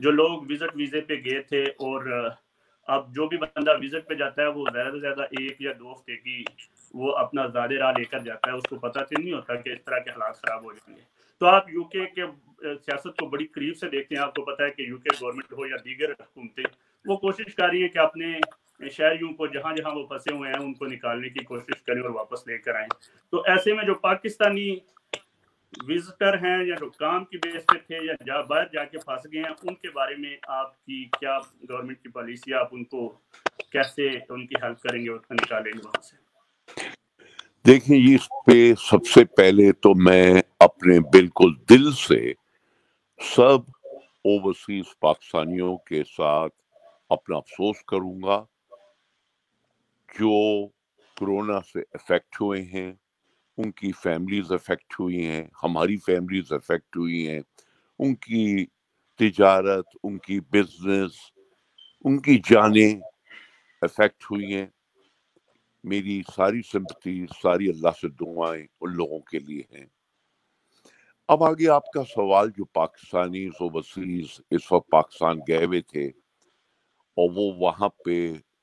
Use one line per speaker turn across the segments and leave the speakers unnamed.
جو لوگ وزٹ ویزے پہ گئے تھے، اور اب جو بھی بندہ وزٹ پہ جاتا ہے وہ زیادہ سے زیادہ 1 یا 2 ہفتے کی وہ اپنا زیادہ راہ لے کر جاتا ہے، اس کو پتہ تو نہیں ہوتا کہ اس طرح کے حالات خراب ہو جائیں گے. تو آپ یو کے سیاست کو بڑی قریب سے دیکھتے ہیں، آپ کو پتہ ہے کہ یو کے گورنمنٹ ہو یا دیگر حکومتیں، وہ کوشش کر رہی ہیں کہ اپنے شہریوں کو جہاں جہاں وہ پھنسے ہوئے ہیں ان کو نکالنے کی کوشش کریں اور واپس لے کر آئیں. تو ایسے میں جو پاکستانی وزٹر ہیں یا جو کام کی بیس پہ تھے یا باہر جا کے پھنس گئے ہیں، ان کے بارے میں آپ کی کیا گورنمنٹ کی پالیسی، آپ ان کو کیسے ان کی ہیلپ کریں گے اور نکالیں گے وہاں سے؟
دیکھیں جی، اس پہ سب سے پہلے تو میں اپنے بالکل دل سے سب اوورسیز پاکستانیوں کے ساتھ اپنا افسوس کروں گا جو کرونا سے افیکٹ ہوئے ہیں، ان کی فیملیز افیکٹ ہوئی ہیں، ہماری فیملیز افیکٹ ہوئی ہیں، ان کی تجارت، ان کی بزنس، ان کی جانیں افیکٹ ہوئی ہیں. میری ساری سمپتی، ساری اللہ سے دعائیں ان لوگوں کے لیے ہیں. اب آگے آپ کا سوال، جو پاکستانی اوورسیز اس وقت پاکستان گئے ہوئے تھے اور وہ وہاں پہ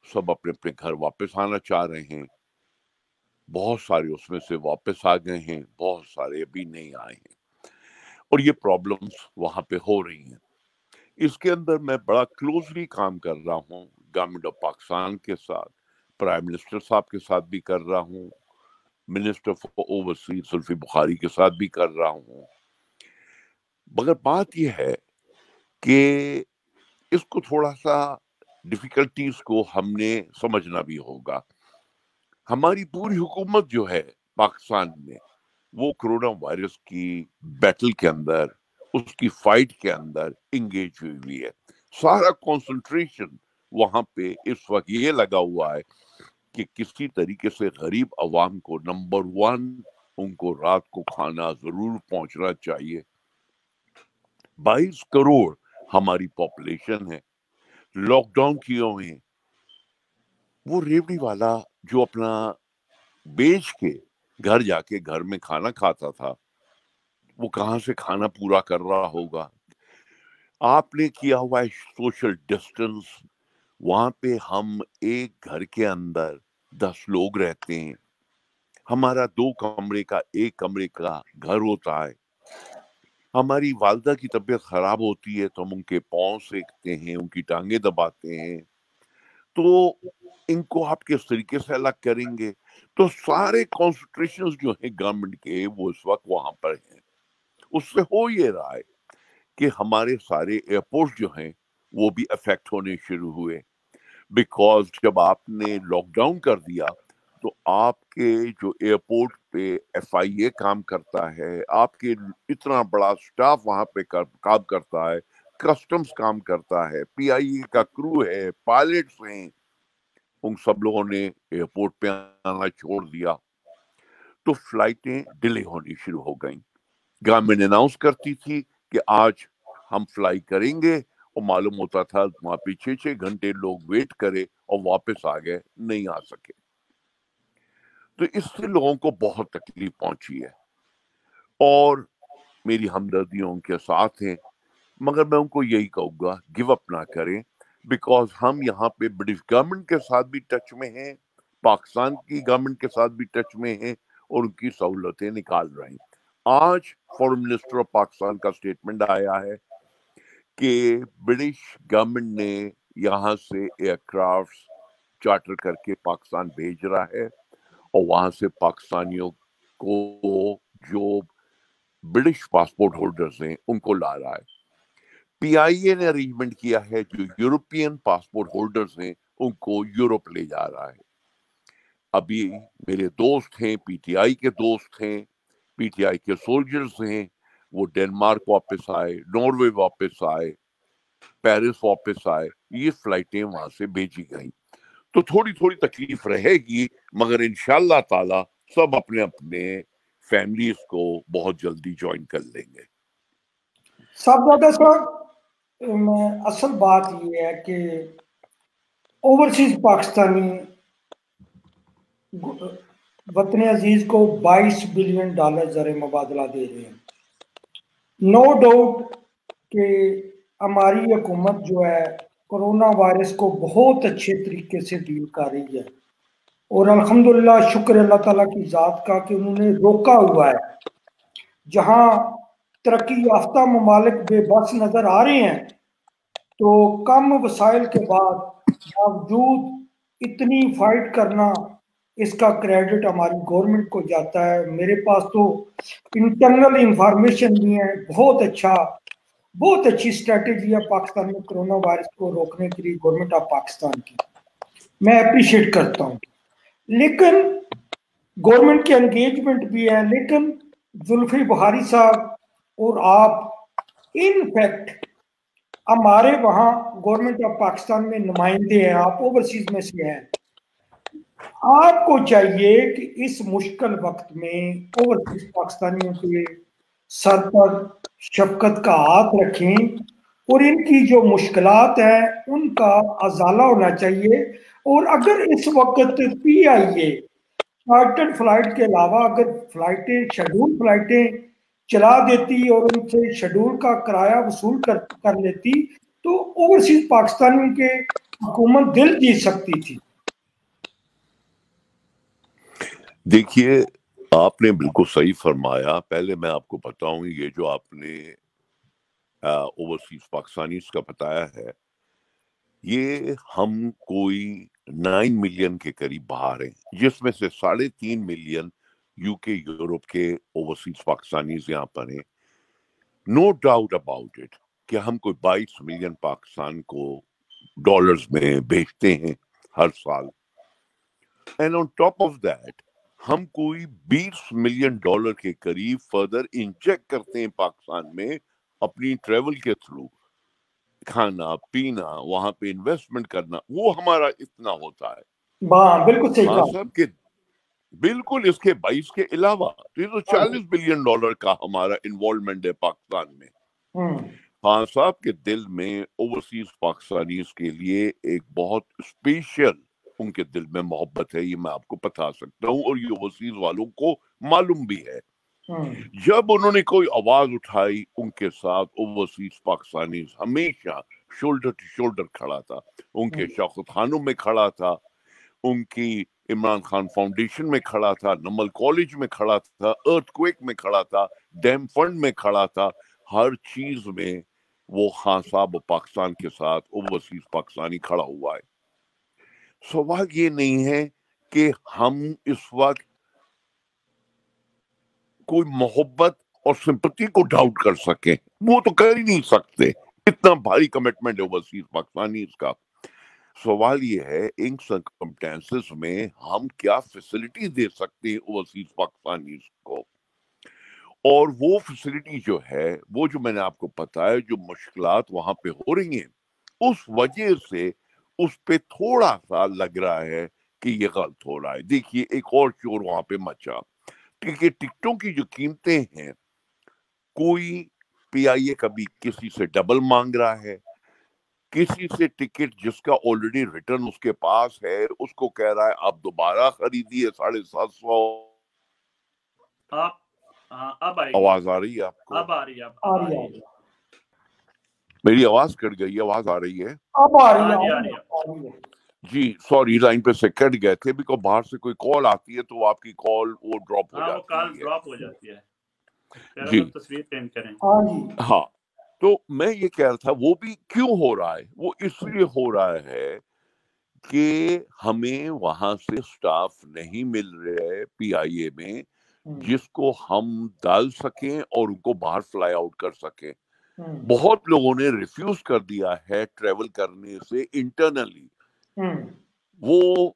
سب اپنے اپنے گھر واپس آنا چاہ رہے ہیں. بہت سارے اس میں سے واپس آ گئے ہیں، بہت سارے ابھی نہیں آئے ہیں، اور یہ پرابلمز وہاں پہ ہو رہی ہیں. اس کے اندر میں بڑا کلوزلی کام کر رہا ہوں گورنمنٹ آف پاکستان کے ساتھ، پرائم منسٹر صاحب کے ساتھ بھی کر رہا ہوں، minister for overseas Zulfi Bukhari کے ساتھ بھی کر رہا ہوں. مگر بات یہ ہے کہ اس کو تھوڑا سا ڈیفیکلٹیز کو ہم نے سمجھنا بھی ہوگا. ہماری پوری حکومت جو ہے پاکستان میں، وہ کرونا وائرس کی بیٹل کے اندر، اس کی فائٹ کے اندر انگیج ہوئی ہے. سارا کنسنٹریشن وہاں پہ اس وقت یہ لگا ہوا ہے کہ کسی طریقے سے غریب عوام کو نمبر 1 ان کو رات کو کھانا ضرور پہنچنا چاہیے. 22 کروڑ ہماری پاپولیشن ہے. لاک ڈاؤن کیے ہوئے ہیں. وہ ریوڑی والا جو اپنا بیچ کے گھر جا کے گھر میں کھانا کھاتا تھا، وہ کہاں سے کھانا پورا کر رہا ہوگا؟ آپ نے کیا ہوا ہے سوشل ڈسٹنس. وہاں پہ ہم ایک گھر کے اندر 10 لوگ رہتے ہیں. ہمارا 2 کمرے کا 1 کمرے کا گھر ہوتا ہے. ہماری والدہ کی طبیعت خراب ہوتی ہے تو ہم ان کے پاؤں سیکتے ہیں، ان کی ٹانگیں دباتے ہیں. تو ان کو آپ کس طریقے سے الگ کریں گے؟ تو سارے کانسنٹریشنز جو ہیں گورنمنٹ کے، وہ اس وقت وہاں پر ہیں. اس سے ہو یہ رہا ہے کہ ہمارے سارے ایئرپورٹ جو ہیں وہ بھی افیکٹ ہونے شروع ہوئے. بیکاز جب آپ نے لاک ڈاؤن کر دیا تو آپ کے جو ایئرپورٹ پہ ایف آئی اے کام کرتا ہے، آپ کے اتنا بڑا سٹاف وہاں پہ کام کرتا ہے، کسٹمز کام کرتا ہے، پی آئی اے کا کرو ہے، پائلٹس ہیں، ان سب لوگوں نے ایئرپورٹ پہ آنا چھوڑ دیا. تو فلائٹیں ڈیلے ہونی شروع ہو گئیں. گورنمنٹ اناؤنس کرتی تھی کہ آج ہم فلائی کریں گے، اور معلوم ہوتا تھا وہاں پہ 6 گھنٹے لوگ ویٹ کرے اور واپس آ گئے، نہیں آ سکے. تو اس سے لوگوں کو بہت تکلیف پہنچی ہے، اور میری ہمدردیوں کے ساتھ ہیں. مگر میں ان کو یہی کہوں گا، گیو اپ نہ کریں، بیکاز ہم یہاں پہ برٹش گورنمنٹ کے ساتھ بھی ٹچ میں ہیں، پاکستان کی گورنمنٹ کے ساتھ بھی ٹچ میں ہیں، اور ان کی سہولتیں نکال رہے ہیں. آج فارن منسٹر آف پاکستان کا سٹیٹمنٹ آیا ہے کہ برٹش گورنمنٹ نے یہاں سے ایئر کرافٹ چارٹر کر کے پاکستان بھیج رہا ہے، اور وہاں سے پاکستانیوں کو جو برٹش پاسپورٹ ہولڈرز ہیں ان کو لا رہا ہے. پی آئی اے نے ارینجمنٹ کیا ہے جو یورپین پاسپورٹ ہولڈرز ہیں ان کو یورپ لے جا رہا ہے. ابھی میرے دوست ہیں، پی ٹی آئی کے دوست ہیں، پی ٹی آئی کے سولجرز ہیں، وہ ڈنمارک واپس آئے، ناروے واپس آئے، پیرس واپس آئے. یہ فلائٹیں وہاں سے بھیجی گئیں. تو تھوڑی تھوڑی تکلیف رہے گی، مگر انشاءاللہ تعالی سب اپنے اپنے فیملیز کو بہت جلدی جوائن کر لیں گے.
صاحبزادہ صاحب، اصل بات یہ ہے کہ اوورسیز پاکستانی وطن عزیز کو $22 بلین زر مبادلہ دے رہے ہیں. نو ڈاؤٹ کہ ہماری حکومت جو ہے کورونا وائرس کو بہت اچھے طریقے سے ڈیل کر رہی ہے، اور الحمدللہ شکر اللہ تعالیٰ کی ذات کا کہ انہوں نے روکا ہوا ہے۔ جہاں ترقی یافتہ ممالک بے بس نظر آ رہے ہیں، تو کم وسائل کے بعد باوجود اتنی فائٹ کرنا، اس کا کریڈٹ ہماری گورنمنٹ کو جاتا ہے۔ میرے پاس تو انٹرنل انفارمیشن بھی ہے، بہت اچھی اسٹریٹجی ہے پاکستان میں کرونا وائرس کو روکنے کے لیے گورنمنٹ آف پاکستان کی، میں اپریشیٹ کرتا ہوں۔ لیکن گورنمنٹ کی انگیجمنٹ بھی ہے، لیکن زلفی بخاری صاحب اور آپ ان فیکٹ ہمارے وہاں گورنمنٹ آف پاکستان میں نمائندے ہیں، آپ اوورسیز میں سے ہیں، آپ کو چاہیے کہ اس مشکل وقت میں اوورسیز پاکستانیوں کے سر پر شفقت کا ہاتھ رکھیں، اور ان کی جو مشکلات ہیں ان کا ازالہ ہونا چاہیے۔ اور اگر اس وقت پی آئی اے چارٹرڈ فلائٹ کے علاوہ اگر شیڈول فلائٹیں چلا دیتی اور ان سے شیڈول کا کرایہ وصول کر لیتی، تو اوورسیز پاکستانیوں کے حکومت دل جیت سکتی تھی۔
دیکھیے، آپ نے بالکل صحیح فرمایا۔ پہلے میں آپ کو بتاؤں، یہ جو آپ نے اوورسیز پاکستانیز کا بتایا ہے، یہ ہم کوئی 9 ملین کے قریب باہر ہیں، جس میں سے 3.5 ملین یو کے یورپ کے اوورسیز پاکستانیز یہاں پر ہیں۔ نو ڈاؤٹ اباؤٹ اٹ کہ ہم کوئی 22 ملین پاکستان کو ڈالرز میں بیچتے ہیں ہر سال، and on top of that ہم کوئی 20 ملین ڈالر کے قریب فردر انجیکٹ کرتے ہیں پاکستان میں اپنی ٹریول کے تھرو، کھانا پینا، وہاں پہ انویسٹمنٹ کرنا، وہ ہمارا اتنا ہوتا ہے۔
بالکل صحیح
ہاں
کہا۔
صاحب کہ بالکل اس کے 22 کے علاوہ تو یہ تو 40 بلین ڈالر کا ہمارا انوالومنٹ ہے پاکستان میں۔ خان صاحب کے دل میں اوورسیز پاکستانیز کے لیے ایک بہت اسپیشل ان کے دل میں محبت ہے، یہ میں آپ کو بتا سکتا ہوں، اور یہ اوورسیز والوں کو معلوم بھی ہے۔ جب انہوں نے کوئی آواز اٹھائی، ان کے ساتھ اوورسیز پاکستانیز ہمیشہ شولڈر ٹو شولڈر کھڑا تھا، ان کے شوقت خانوں میں کھڑا تھا، ان کی عمران خان فاؤنڈیشن میں کھڑا تھا، نمل کالج میں کھڑا تھا، ارتھ کویک میں کھڑا تھا، ڈیم فنڈ میں کھڑا تھا، ہر چیز میں وہ خان صاحب پاکستان کے ساتھ اوورسیز پاکستانی کھڑا ہوا ہے۔ سوال یہ نہیں ہے کہ ہم اس وقت کوئی محبت اور سمپتی کو ڈاؤٹ کر سکیں، وہ تو کر ہی نہیں سکتے، اتنا بھاری کمٹمنٹ ہے اوورسیز پاکستانیز کا۔ سوال یہ ہے ان سرکمسٹانسز میں ہم کیا فیسلٹی دے سکتے ہیں اوورسیز پاکستانیز کو، اور وہ فیسلٹی جو ہے، وہ جو میں نے آپ کو بتایا، جو مشکلات وہاں پہ ہو رہی ہیں، اس وجہ سے اس پہ تھوڑا سا لگ رہا ہے کہ یہ غلط ہو رہا ہے۔ دیکھیے ایک اور شور وہاں پہ مچا، ٹکٹوں کی جو قیمتیں ہیں، کوئی پی آئی اے کبھی کسی سے ڈبل مانگ رہا ہے، کسی سے ٹکٹ جس کا آلریڈی ریٹرن اس کے پاس ہے اس کو کہہ رہا ہے آپ دوبارہ خریدیے 750۔
اب آئے گی
آواز آ رہی ہے آپ کو؟
اب آ رہی ہے
میری آواز کٹ گئی ہے، آواز آ رہی ہے؟
اب آ رہی ہے۔
جی سوری، لائن پہ سے کٹ گئے تھے، بیکاز باہر سے کوئی کال آتی ہے تو آپ کی کال وہ ڈراپ ہو جاتی ہے۔ جی
تصویر چینج کریں۔
ہاں، تو میں یہ کہہ رہا تھا وہ بھی کیوں ہو رہا ہے، وہ اس لیے ہو رہا ہے کہ ہمیں وہاں سے سٹاف نہیں مل رہے پی آئی اے میں جس کو ہم ڈال سکیں اور ان کو باہر فلائی آؤٹ کر سکیں۔ بہت لوگوں نے ریفیوز کر دیا ہے ٹریول کرنے سے انٹرنلی، وہ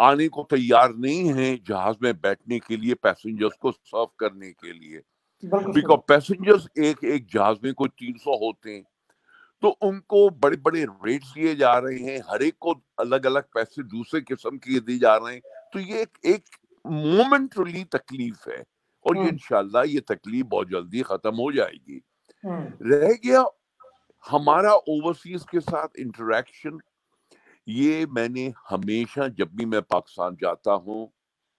آنے کو تیار نہیں ہیں جہاز میں بیٹھنے کے لیے پیسنجرز کو سرو کرنے کے لیے، بیکاز پیسنجرز ایک جہاز میں کوئی 300 ہوتے ہیں، تو ان کو بڑے بڑے ریٹس دیے جا رہے ہیں، ہر ایک کو الگ الگ پیسے دوسرے قسم کے دیے جا رہے ہیں، تو یہ ایک مومنٹری تکلیف ہے، اور یہ انشاءاللہ یہ تکلیف بہت جلدی ختم ہو جائے گی۔ رہ گیا ہمارا اوورسیز کے ساتھ انٹریکشن، یہ میں نے ہمیشہ جب بھی میں پاکستان جاتا ہوں،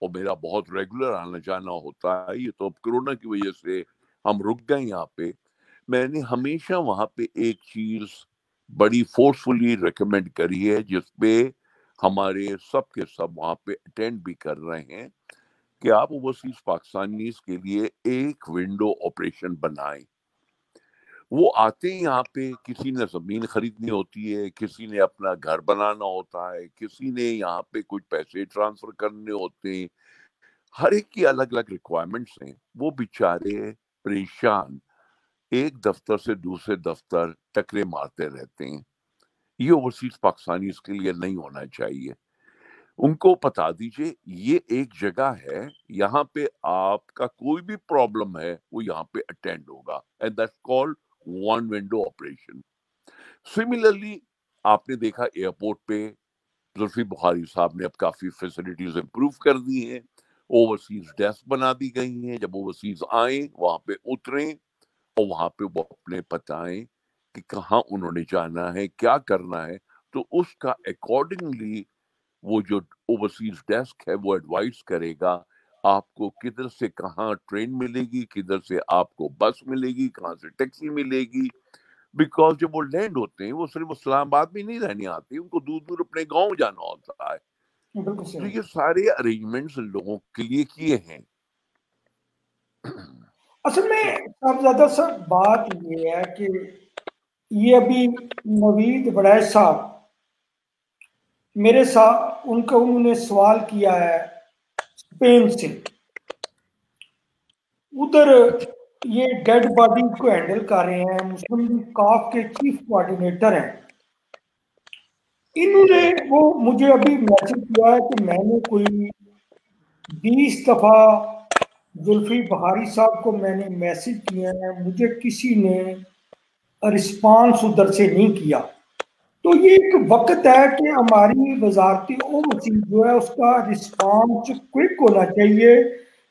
اور میرا بہت ریگولر آنا جانا ہوتا ہے، یہ تو اب کرونا کی وجہ سے ہم رک گئے یہاں پہ، میں نے ہمیشہ وہاں پہ ایک چیز بڑی فورسفلی ریکمینڈ کری ہے جس پہ ہمارے سب کے سب وہاں پہ اٹینڈ بھی کر رہے ہیں کہ آپ اوورسیز پاکستانیز کے لیے ایک ونڈو آپریشن بنائیں. وہ آتے ہیں یہاں پہ, کسی نے زمین خریدنی ہوتی ہے, کسی نے اپنا گھر بنانا ہوتا ہے, کسی نے یہاں پہ کچھ پیسے ٹرانسفر کرنے ہوتے ہیں, ہر ایک کی الگ الگ ریکوائرمنٹس ہیں. وہ بیچارے پریشان ایک دفتر سے دوسرے دفتر ٹکرے مارتے رہتے ہیں. یہ اوورسیز پاکستانیز کے لیے نہیں ہونا چاہیے. ان کو بتا دیجئے یہ ایک جگہ ہے, یہاں پہ آپ کا کوئی بھی پرابلم ہے وہ یہاں پہ اٹینڈ ہوگا, and that's called one window operation. Similarly آپ نے دیکھا ایئرپورٹ پہ زلفی بخاری صاحب نے اب کافی فیسلٹیز امپروو کر دی ہیں, اوورسیز ڈیسک بنا دی گئی ہیں. جب اوورسیز آئیں وہاں پہ اتریں اور وہاں پہ وہ اپنے بتائیں کہ کہاں انہوں نے جانا ہے, کیا کرنا ہے, تو اس کا اکارڈنگلی وہ جو اوورسیز ڈیسک ہے وہ ایڈوائز کرے گا آپ کو کدھر سے کہاں ٹرین ملے گی, کدھر سے آپ کو بس ملے گی, کہاں سے ٹیکسی ملے گی. بیکاز جب وہ لینڈ ہوتے ہیں وہ صرف اسلام آباد میں نہیں رہنے آتے, ان کو دور دور اپنے گاؤں جانا ہوتا ہے.
بالکل
تو
صحیح.
یہ سارے ارینجمنٹس لوگوں کے لیے کیے ہیں.
اصل میں صاحبزادہ صاحب بات یہ ہے کہ یہ ابھی نوید وڑائچ صاحب میرے ساتھ انہوں نے سوال کیا ہے اسپین سے, ادھر یہ ڈیڈ باڈی کو ہینڈل کر رہے ہیں, مسلم لیگ کاف کے چیف کوآرڈینیٹر ہیں. انہوں نے وہ مجھے ابھی میسج کیا ہے کہ میں نے کوئی 20 دفعہ زلفی بخاری صاحب کو میں نے میسج کیا ہے, مجھے کسی نے رسپانس ادھر سے نہیں کیا. تو یہ ایک وقت ہے کہ ہماری وزارتی اوورسیز جو ہے اس کا رسپانس کوئک ہونا چاہیے.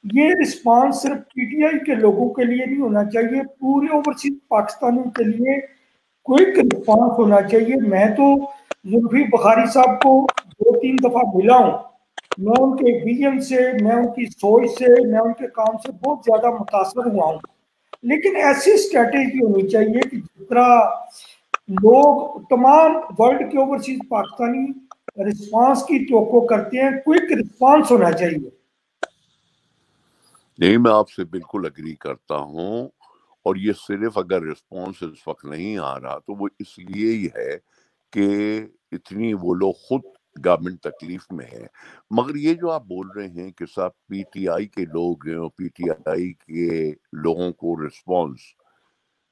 یہ رسپانس صرف پی ٹی آئی کے لوگوں کے لیے نہیں ہونا چاہیے, پورے اوورسیز پاکستانیوں کے لیے کوئک رسپانس ہونا چاہیے. میں تو زلفی بخاری صاحب کو 2-3 دفعہ ملا ہوں, میں ان کے ویژن سے, میں ان کی سوچ سے, میں ان کے کام سے بہت زیادہ متاثر ہوا ہوں. لیکن ایسی اسٹریٹجی ہونی چاہیے کہ جس طرح لوگ تمام ورلڈ کے اوورسیز پاکستانی رسپانس کی توقع کرتے ہیں, کوئک رسپانس ہونا چاہیے.
نہیں, میں آپ سے بالکل اگری کرتا ہوں, اور یہ صرف اگر رسپانس اس وقت نہیں آ رہا تو وہ اس لیے ہی ہے کہ اتنی وہ لوگ خود گورنمنٹ تکلیف میں ہے. مگر یہ جو آپ بول رہے ہیں کہ صاحب پی ٹی آئی کے لوگ ہیں اور پی ٹی آئی کے لوگوں کو رسپانس,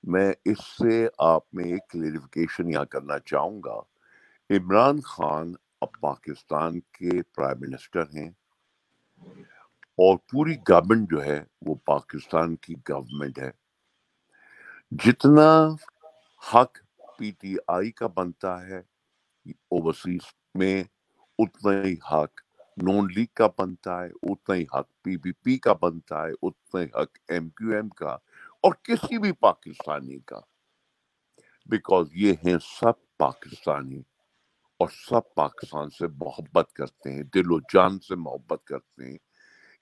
میں اس سے آپ میں ایک کلیریفیکیشن یہاں کرنا چاہوں گا. عمران خان اب پاکستان کے پرائم منسٹر ہیں اور پوری گورنمنٹ جو ہے وہ پاکستان کی گورنمنٹ ہے. جتنا حق پی ٹی آئی کا بنتا ہے اوورسیز میں, اتنا ہی حق نون لیگ کا بنتا ہے, اتنا ہی حق پی پی پی کا بنتا ہے, اتنا ہی حق ایم کیو ایم کا, اور کسی بھی پاکستانی کا. بیکاز یہ ہیں سب پاکستانی اور سب پاکستان سے محبت کرتے ہیں, دل و جان سے محبت کرتے ہیں.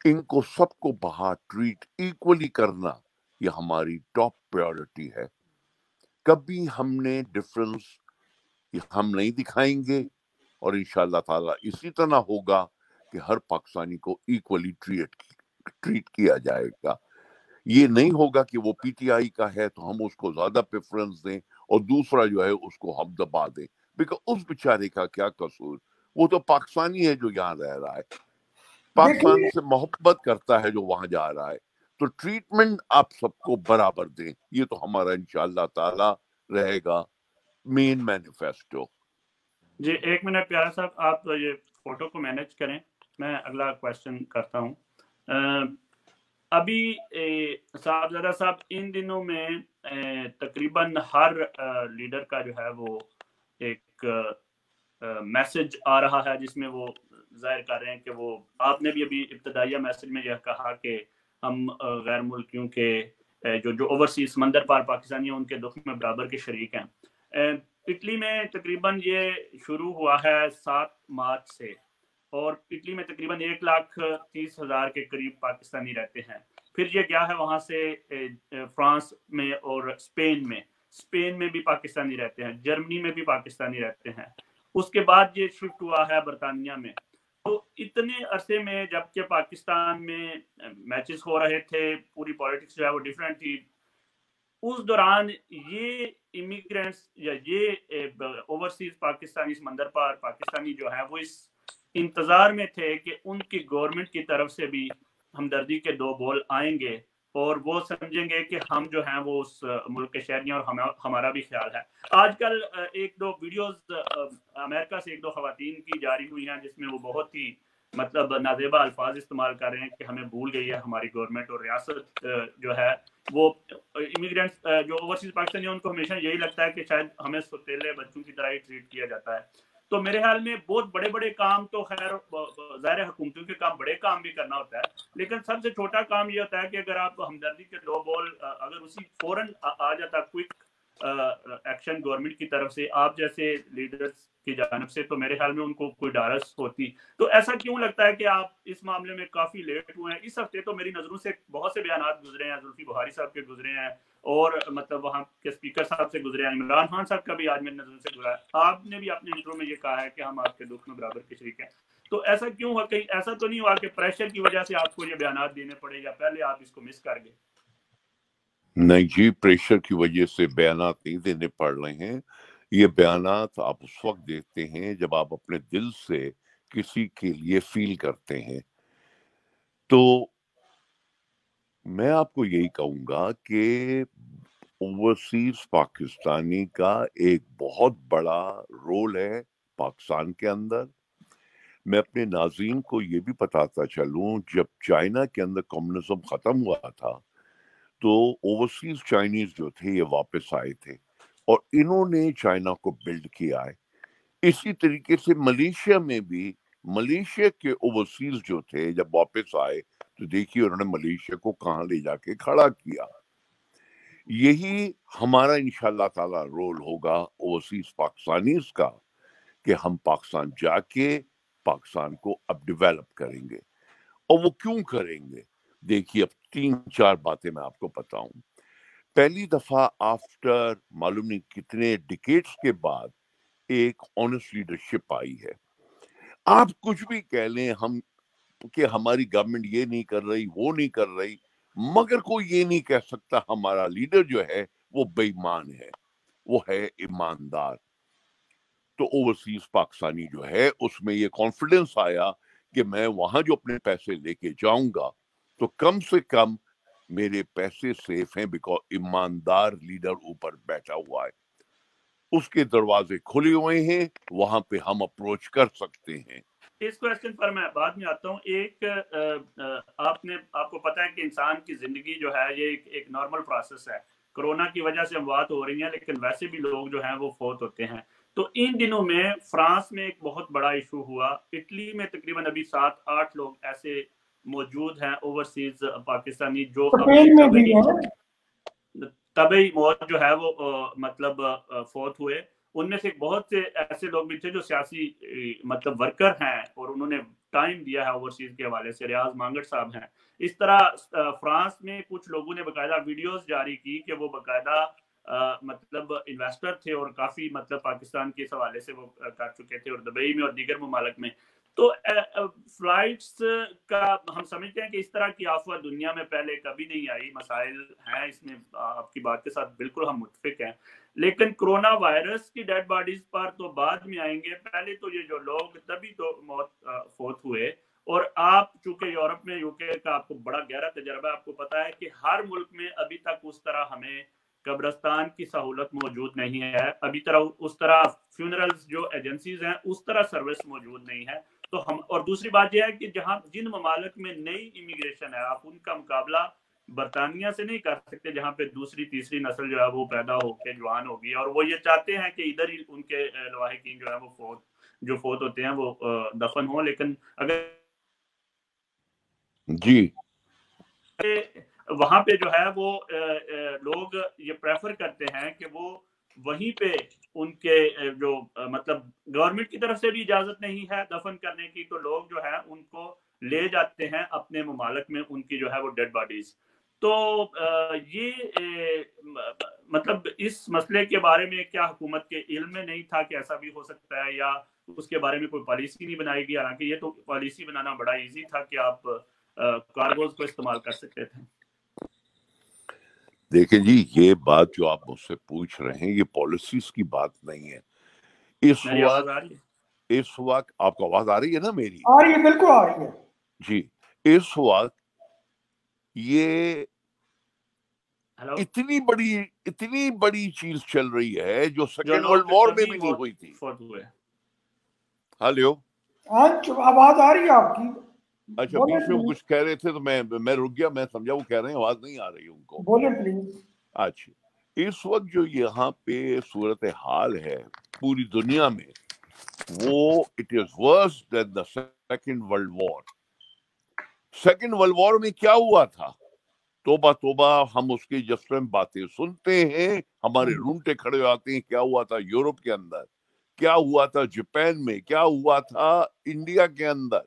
ان کو سب کو باہر ٹریٹ ایکولی کرنا یہ ہماری ٹاپ پریورٹی ہے. کبھی ہم نے ڈفرنس ہم نہیں دکھائیں گے, اور انشاءاللہ تعالیٰ اسی طرح ہوگا کہ ہر پاکستانی کو ایکولی ٹریٹ کیا جائے گا. یہ نہیں ہوگا کہ وہ پی ٹی آئی کا ہے تو ہم اس کو زیادہ پریفرنس دیں اور دوسرا جو ہے اس کو ہم دبا دیں. بیکاز اس بیچارے کا کیا قصور, وہ تو پاکستانی ہے جو یہاں رہ رہا ہے, پاکستان
دیکھیے
سے محبت کرتا ہے جو وہاں جا رہا ہے. تو ٹریٹمنٹ آپ سب کو برابر دیں, یہ تو ہمارا انشاءاللہ تعالی رہے گا مین مینیفیسٹو.
جی 1 منٹ پیارا صاحب, آپ یہ فوٹو کو مینیج کریں, میں اگلا کویسچن کرتا ہوں. ابھی صاحبزادہ صاحب ان دنوں میں تقریباً ہر لیڈر کا جو ہے وہ ایک میسج آ رہا ہے جس میں وہ ظاہر کر رہے ہیں کہ وہ, آپ نے بھی ابھی ابتدائیہ میسج میں یہ کہا کہ ہم غیر ملکیوں کے جو اوورسیز سمندر پار پاکستانی ہیں ان کے دکھ میں برابر کے شریک ہیں. اٹلی میں تقریباً یہ شروع ہوا ہے 7 مارچ سے, اور اٹلی میں تقریباً 1,30,000 کے قریب پاکستانی رہتے ہیں. پھر یہ گیا ہے وہاں سے فرانس میں اور اسپین میں بھی پاکستانی رہتے ہیں، جرمنی میں بھی پاکستانی رہتے ہیں، اس کے بعد یہ شفٹ ہوا ہے برطانیہ میں۔ تو اتنے عرصے میں جب کہ پاکستان میں میچز ہو رہے تھے، پوری پالیٹکس جو ہے وہ ڈیفرنٹ تھی، اس دوران یہ امیگرینٹس یا یہ اوورسیز پاکستانی سمندر پار پاکستانی جو ہیں وہ اس انتظار میں تھے کہ ان کی گورنمنٹ کی طرف سے بھی ہمدردی کے دو بول آئیں گے اور وہ سمجھیں گے کہ ہم جو ہیں وہ اس ملک کے شہری ہیں اور ہمارا بھی خیال ہے۔ آج کل ایک دو ویڈیوز امریکہ سے ایک دو خواتین کی جاری ہوئی ہیں جس میں وہ بہت ہی مطلب نازیبا الفاظ استعمال کر رہے ہیں کہ ہمیں بھول گئی ہے ہماری گورنمنٹ اور ریاست جو ہے وہ امیگرینٹس جو اوورسیز پاکستانی ہیں ان کو ہمیشہ یہی لگتا ہے کہ شاید ہمیں سوتیلے بچوں کی طرح ہی ٹریٹ کیا جاتا ہے۔ تو میرے خیال میں بہت بڑے بڑے کام تو خیر ظاہر حکومتوں کے کام بڑے کام بھی کرنا ہوتا ہے، لیکن سب سے چھوٹا کام یہ ہوتا ہے کہ اگر آپ ہمدردی کے دو بول اگر اسی فوراً آ جاتا کوئک ایکشن گورنمنٹ کی طرف سے آپ جیسے لیڈرز کی جانب سے، تو میرے خیال میں ان کو کوئی ڈارس ہوتی۔ تو ایسا کیوں لگتا ہے کہ آپ اس معاملے میں کافی لیٹ ہوئے ہیں؟ اس ہفتے تو میری نظروں سے بہت سے بیانات گزرے ہیں، زلفی بخاری صاحب کے گزرے ہیں اور مطلب وہاں کے اسپیکر صاحب سے گزرے ہیں، عمران خان صاحب کا بھی آج میری نظر سے گزرا ہے، آپ نے بھی اپنے انٹرو میں یہ کہا ہے کہ ہم آپ کے دکھ میں برابر کے شریک ہیں۔ تو ایسا کیوں ہوا؟ کہیں ایسا تو نہیں ہوا کہ پریشر کی وجہ سے آپ کو یہ بیانات دینے پڑے یا پہلے آپ اس کو مس کر گئے؟
نہیں جی، پریشر کی وجہ سے بیانات نہیں دینے پڑ رہے ہیں، یہ بیانات آپ اس وقت دیتے ہیں جب آپ اپنے دل سے کسی کے لیے فیل کرتے ہیں۔ تو میں آپ کو یہی کہوں گا کہ اوورسیز پاکستانی کا ایک بہت بڑا رول ہے پاکستان کے اندر۔ میں اپنے ناظرین کو یہ بھی بتاتا چلوں، جب چائنا کے اندر کمیونزم ختم ہوا تھا تو اوورسیز چائنیز جو تھے یہ واپس آئے تھے اور انہوں نے چائنا کو بلڈ کیا ہے۔ اسی طریقے سے ملیشیا میں بھی ملیشیا کے اوورسیز جو تھے جب واپس آئے تو دیکھیے انہوں نے ملیشیا کو کہاں لے جا کے کھڑا کیا۔ یہی ہمارا انشاءاللہ تعالی رول ہوگا اوورسیز پاکستانیز کا کہ ہم پاکستان جا کے پاکستان کو اب ڈیولپ کریں گے۔ اور وہ کیوں کریں گے؟ دیکھیے اب 3-4 باتیں میں آپ کو بتاؤں۔ پہلی دفعہ آفٹر معلوم نہیں کتنے ڈیکیڈز کے بعد ایک آنیسٹ لیڈرشپ آئی ہے۔ آپ کچھ بھی کہہ لیں ہم کہ ہماری گورنمنٹ یہ نہیں کر رہی وہ نہیں کر رہی، مگر کوئی یہ نہیں کہہ سکتا ہمارا لیڈر جو ہے وہ بے ایمان ہے، وہ ہے ایماندار۔ تو اوورسیز پاکستانی جو ہے اس میں یہ کانفیڈنس آیا کہ میں وہاں جو اپنے پیسے لے کے جاؤں گا تو کم سے کم میرے پیسے سیف ہیں، بیکاز ایماندار لیڈر اوپر بیٹھا ہوا ہے، اس کے دروازے کھلے ہوئے ہیں، وہاں پہ ہم اپروچ کر سکتے ہیں۔
اس کویسچن پر میں بعد میں آتا ہوں۔ ایک آپ کو پتا ہے کہ انسان کی زندگی جو ہے یہ ایک نارمل پروسیس ہے، کرونا کی وجہ سے اموات ہو رہی ہیں لیکن ویسے بھی لوگ جو ہیں وہ فوت ہوتے ہیں۔ تو ان دنوں میں فرانس میں ایک بہت بڑا ایشو ہوا، اٹلی میں تقریباً ابھی 7-8 لوگ ایسے موجود ہیں اوورسیز پاکستانی جو طبعی موت جو ہے وہ مطلب فوت ہوئے۔ ان میں سے بہت سے ایسے لوگ بھی تھے جو سیاسی مطلب ورکر ہیں اور انہوں نے ٹائم دیا ہے اوورسیز کے حوالے سے، ریاض مانگڑ صاحب ہیں۔ اس طرح فرانس میں کچھ لوگوں نے باقاعدہ ویڈیوز جاری کی کہ وہ باقاعدہ مطلب انویسٹر تھے اور کافی مطلب پاکستان کے حوالے سے وہ کر چکے تھے، اور دبئی میں اور دیگر ممالک میں۔ تو فلائٹس کا ہم سمجھتے ہیں کہ اس طرح کی آفت دنیا میں پہلے کبھی نہیں آئی، مسائل ہیں اس میں، آپ کی بات کے ساتھ بالکل ہم متفق ہیں، لیکن کرونا وائرس کی ڈیڈ باڈیز پر تو بعد میں آئیں گے۔ پہلے تو یہ جو لوگ تبھی تو فوت ہوئے، اور آپ چونکہ یورپ میں UK کا آپ کو بڑا گہرا تجربہ ہے، آپ کو پتا ہے کہ ہر ملک میں ابھی تک اس طرح ہمیں قبرستان کی سہولت موجود نہیں ہے، ابھی اس طرح فیونرلز جو ایجنسیز ہیں اس طرح سروس موجود نہیں ہے۔ تو ہم، اور دوسری بات یہ ہے کہ جن ممالک میں نئی امیگریشن ہے آپ ان کا مقابلہ برطانیہ سے نہیں کر سکتے، جہاں پہ دوسری تیسری نسل جو ہے وہ پیدا ہو کے جوان ہوگی، اور وہ یہ چاہتے ہیں کہ ادھر ہی ان کے لواحقین جو ہے وہ فوت ہوتے ہیں وہ دفن ہوں۔ لیکن اگر
جی
وہاں پہ جو ہے وہ لوگ یہ پریفر کرتے ہیں کہ وہ وہیں پہ ان کے جو مطلب گورنمنٹ کی طرف سے بھی اجازت نہیں ہے دفن کرنے کی، تو لوگ جو ہے ان کو لے جاتے ہیں اپنے ممالک میں ان کی جو ہے وہ ڈیڈ باڈیز. تو یہ مطلب اس مسئلے کے بارے میں کیا حکومت کے علم میں نہیں تھا کہ ایسا بھی ہو سکتا ہے، یا اس کے بارے میں کوئی پالیسی نہیں بنائی گئی؟ حالانکہ یہ تو پالیسی بنانا بڑا ایزی تھا کہ آپ کارگوز کو استعمال کر سکتے تھے.
دیکھیں جی، یہ بات جو آپ مجھ سے پوچھ رہے ہیں یہ پالیسیز کی بات نہیں ہے.
میری آواز آ رہی ہے؟
اس وقت آپ کو آواز آ رہی ہے نا میری؟
آ رہی ہے، بالکل آ رہی ہے
جی. اس وقت یہ اتنی بڑی چیز چل رہی ہے جو سیکنڈ ورلڈ وار میں بھی نہیں ہوئی تھی. ہلو،
آواز آ رہی ہے آپ کی؟
اچھا، بیچ میں کچھ کہہ رہے تھے تو میں رک گیا، میں سمجھا وہ کہہ رہے ہیں آواز نہیں آ رہی ان کو.
بولیں پلیز.
اچھا، اس وقت جو یہاں پہ صورتحال ہے پوری دنیا میں، وہ it is worse than the second world war. Second world war میں کیا ہوا تھا؟ توبہ توبہ، ہم اس کی جس ٹائم باتیں سنتے ہیں ہمارے رونگٹے کھڑے آتے ہیں. کیا ہوا تھا یورپ کے اندر، کیا ہوا تھا جاپان میں، کیا ہوا تھا انڈیا کے اندر.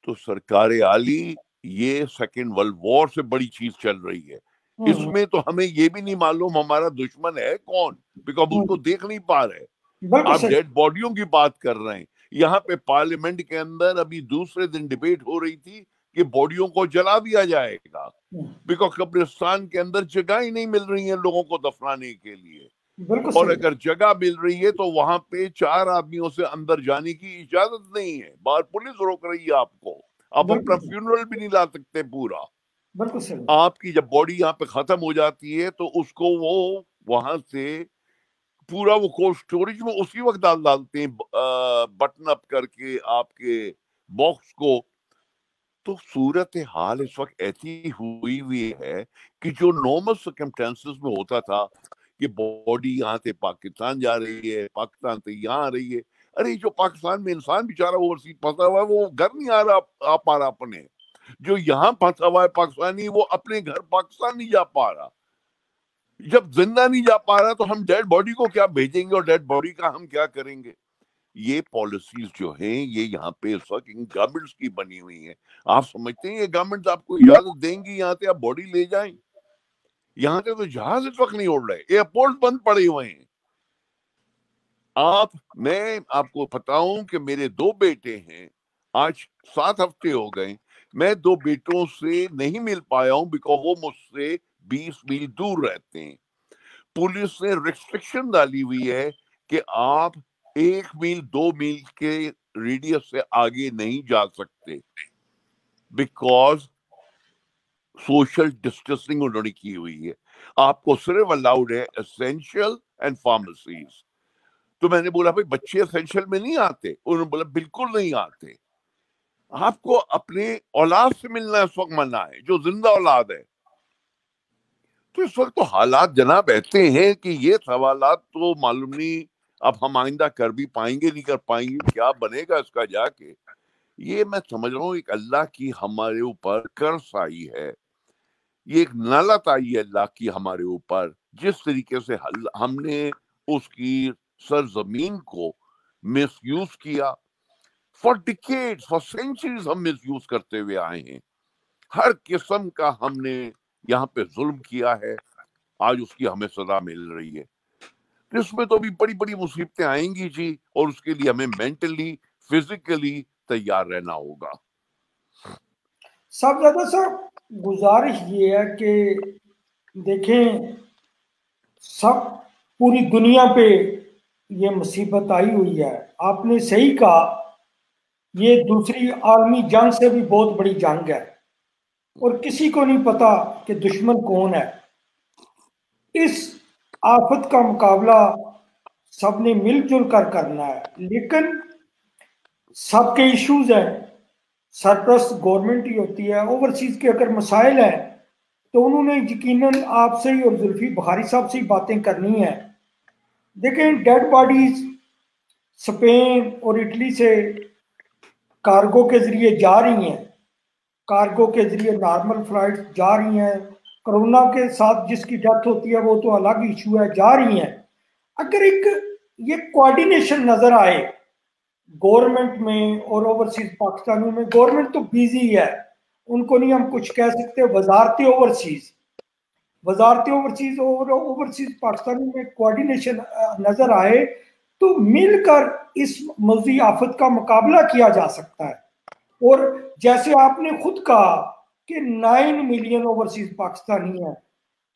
تو سرکار عالی، یہ سیکنڈ ورلڈ وار سے بڑی چیز چل رہی ہے. اس میں تو ہمیں یہ بھی نہیں معلوم ہمارا دشمن ہے کون، بیکاز اس کو دیکھ نہیں پا رہے. آپ ڈیڈ باڈیوں کی بات کر رہے ہیں. یہاں پہ پارلیمنٹ کے اندر ابھی دوسرے دن ڈیبیٹ ہو رہی تھی کہ باڈیوں کو جلا دیا جائے گا، بیکاز قبرستان کے اندر جگہ ہی نہیں مل رہی ہیں لوگوں کو دفنانے کے لیے. اور اگر جگہ مل رہی ہے تو وہاں پہ 4 آدمیوں سے اندر جانے کی اجازت نہیں ہے، باہر پولیس روک رہی ہے آپ کو. آپ اپنا فیونرل بھی نہیں لا سکتے پورا. آپ کی جب باڈی یہاں پہ ختم ہو جاتی ہے تو اس کو وہ وہاں سے پورا وہ کولڈ اسٹوریج میں اسی وقت ڈالتے ہیں بٹن اپ کر کے آپ کے باکس کو. تو صورتحال اس وقت ایسی ہوئی ہے کہ جو نارمل سرکمسٹانسز میں ہوتا تھا کہ باڈی یہاں سے پاکستان جا رہی ہے، پاکستان سے یہاں آ رہی ہے. ارے جو پاکستان میں انسان بیچارہ اوورسیز پھنسا ہوا ہے وہ گھر نہیں آ پا رہا اپنے. جو یہاں پھنسا ہوا ہے پاکستانی وہ اپنے گھر پاکستان نہیں جا پا رہا. جب زندہ نہیں جا پا رہا تو ہم ڈیڈ باڈی کو کیا بھیجیں گے اور ڈیڈ باڈی کا ہم کیا کریں گے؟ یہ پالیسیز جو ہیں یہ یہاں پہ اس وقت گورنمنٹس کی بنی ہوئی ہیں. آپ سمجھتے ہیں یہ گورنمنٹ آپ کو اجازت دیں گی یہاں سے آپ باڈی لے جائیں؟ یہاں سے تو جہاز اس وقت نہیں اڑ رہے، ایئرپورٹ بند پڑے ہوئے ہیں. میں آپ کو بتاؤں کہ میرے 2 بیٹے ہیں، آج 7 ہفتے ہو گئے میں 2 بیٹوں سے نہیں مل پایا ہوں بیکاز وہ مجھ سے 20 میل دور رہتے ہیں. پولیس نے ریسٹرکشن ڈالی ہوئی ہے کہ آپ 1 میل 2 میل کے ریڈیس سے آگے نہیں جا سکتے بیکاز سوشل ڈسٹینسنگ انہوں نے کی ہوئی ہے. آپ کو صرف الاؤڈ ہے اسینشل اینڈ فارمیسیز. تو میں نے بولا بھائی بچے اسینشل میں نہیں آتے؟ انہوں نے بولا بالکل نہیں آتے. آپ کو اپنے اولاد سے ملنا اس وقت منع ہے جو زندہ اولاد ہے. تو اس وقت تو حالات جناب ایسے ہیں کہ یہ سوالات تو معلوم نہیں اب ہم آئندہ کر بھی پائیں گے نہیں کر پائیں گے، کیا بنے گا اس کا جا کے. یہ میں سمجھ رہا ہوں ایک اللہ کی ہمارے اوپر کرس آئی ہے، یہ ایک نعلت آئی ہے اللہ کی ہمارے اوپر. جس طریقے سے ہم نے اس کی سرزمین کو مس یوز کیا، فار ڈیکیڈز فار سینچریز ہم مس یوز کرتے ہوئے آئے ہیں. ہر قسم کا ہم نے یہاں پہ ظلم کیا ہے، آج اس کی ہمیں سزا مل رہی ہے. اس میں تو بھی بڑی بڑی مصیبتیں آئیں گی جی، اور اس کے لیے ہمیں مینٹلی فزیکلی تیار رہنا ہوگا.
سب زیادہ صاحب گزارش یہ ہے کہ دیکھیں سب پوری دنیا پہ یہ مصیبت آئی ہوئی ہے. آپ نے صحیح کہا، یہ دوسری عالمی جنگ سے بھی بہت بڑی جنگ ہے اور کسی کو نہیں پتا کہ دشمن کون ہے. اس آفت کا مقابلہ سب نے مل جل کر کرنا ہے، لیکن سب کے ایشوز ہیں. سرپرست گورنمنٹ ہی ہوتی ہے. اوورسیز کے اگر مسائل ہیں تو انہوں نے یقیناً آپ سے ہی اور زلفی بخاری صاحب سے ہی باتیں کرنی ہیں. دیکھیں ڈیڈ باڈیز اسپین اور اٹلی سے کارگو کے ذریعے جا رہی ہیں، کارگو کے ذریعے نارمل فلائٹ جا رہی ہیں. کرونا کے ساتھ جس کی ڈیتھ ہوتی ہے وہ تو الگ ایشو ہے، جا رہی ہیں. اگر ایک یہ کوارڈینیشن نظر آئے گورنمنٹ میں اور اوورسیز پاکستانیوں میں. گورنمنٹ تو بیزی ہے, ان کو نہیں ہم کچھ کہہ سکتے. وزارتی اوورسیز اور اوورسیز پاکستانیوں میں کوارڈینیشن نظر آئے تو مل کر اس موضوعی آفت کا مقابلہ کیا جا سکتا ہے. اور جیسے آپ نے خود کہا کہ 9 ملین اوورسیز پاکستانی ہیں,